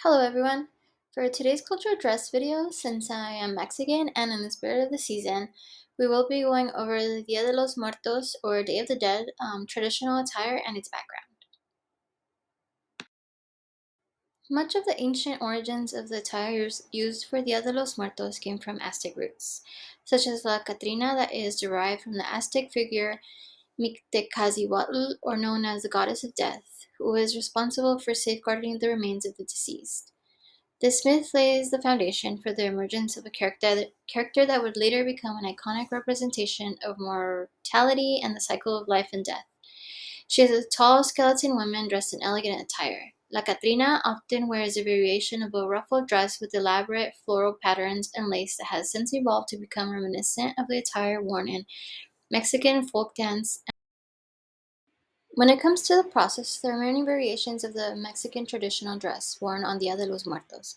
Hello everyone! For today's cultural dress video, since I am Mexican and in the spirit of the season, we will be going over the Dia de los Muertos, or Day of the Dead, traditional attire and its background. Much of the ancient origins of the attire used for Dia de los Muertos came from Aztec roots, such as La Catrina that is derived from the Aztec figure Mictecacihuatl, or known as the Goddess of Death, who is responsible for safeguarding the remains of the deceased. This myth lays the foundation for the emergence of a character that would later become an iconic representation of mortality and the cycle of life and death. She is a tall skeleton woman dressed in elegant attire. La Catrina often wears a variation of a ruffled dress with elaborate floral patterns and lace that has since evolved to become reminiscent of the attire worn in Mexican folk dance. When it comes to the process, there are many variations of the Mexican traditional dress worn on Dia de los Muertos.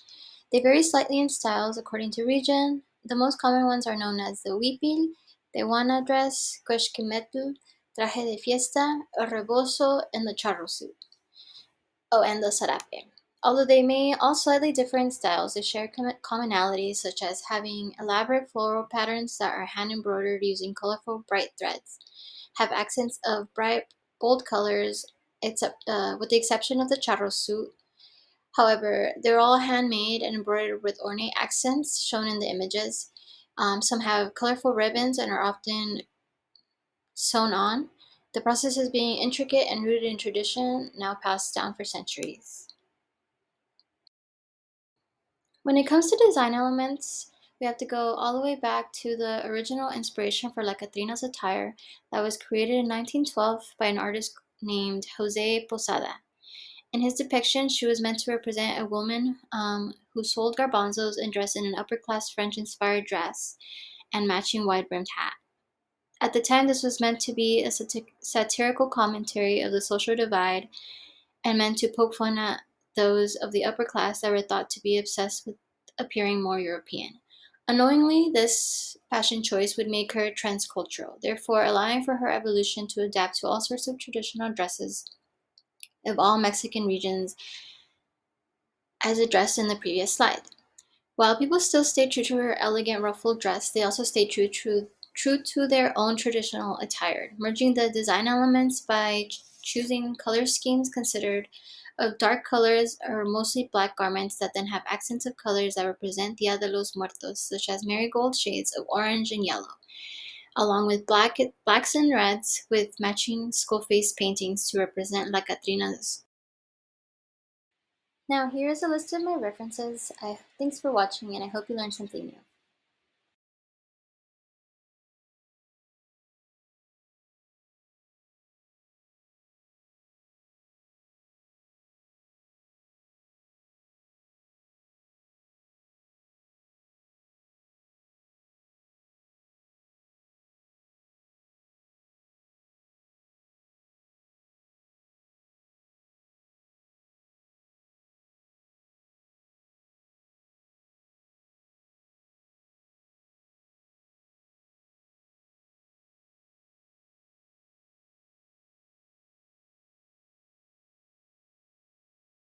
They vary slightly in styles according to region. The most common ones are known as the huipil, Tehuana dress, cueshquimetl, traje de fiesta, el rebozo, and the charro suit. Oh, and the sarape. Although they may all slightly differ in styles, they share commonalities such as having elaborate floral patterns that are hand embroidered using colorful, bright threads, have accents of bright, bold colors, except with the exception of the charro suit. However, they're all handmade and embroidered with ornate accents shown in the images. Some have colorful ribbons and are often sewn on. The process is being intricate and rooted in tradition, now passed down for centuries. When it comes to design elements, we have to go all the way back to the original inspiration for La Catrina's attire that was created in 1912 by an artist named Jose Posada. In his depiction, she was meant to represent a woman who sold garbanzos and dressed in an upper-class French-inspired dress and matching wide-brimmed hat. At the time, this was meant to be a satirical commentary of the social divide and meant to poke fun at those of the upper class that were thought to be obsessed with appearing more European. Unknowingly, this fashion choice would make her transcultural, therefore allowing for her evolution to adapt to all sorts of traditional dresses of all Mexican regions as addressed in the previous slide. While people still stay true to her elegant ruffled dress, they also stay true to their own traditional attire, merging the design elements by choosing color schemes considered of dark colors or mostly black garments that then have accents of colors that represent Dia de los Muertos, such as marigold shades of orange and yellow, along with blacks and reds with matching skull face paintings to represent La Catrina's. Now, here is a list of my references. Thanks for watching, and I hope you learned something new.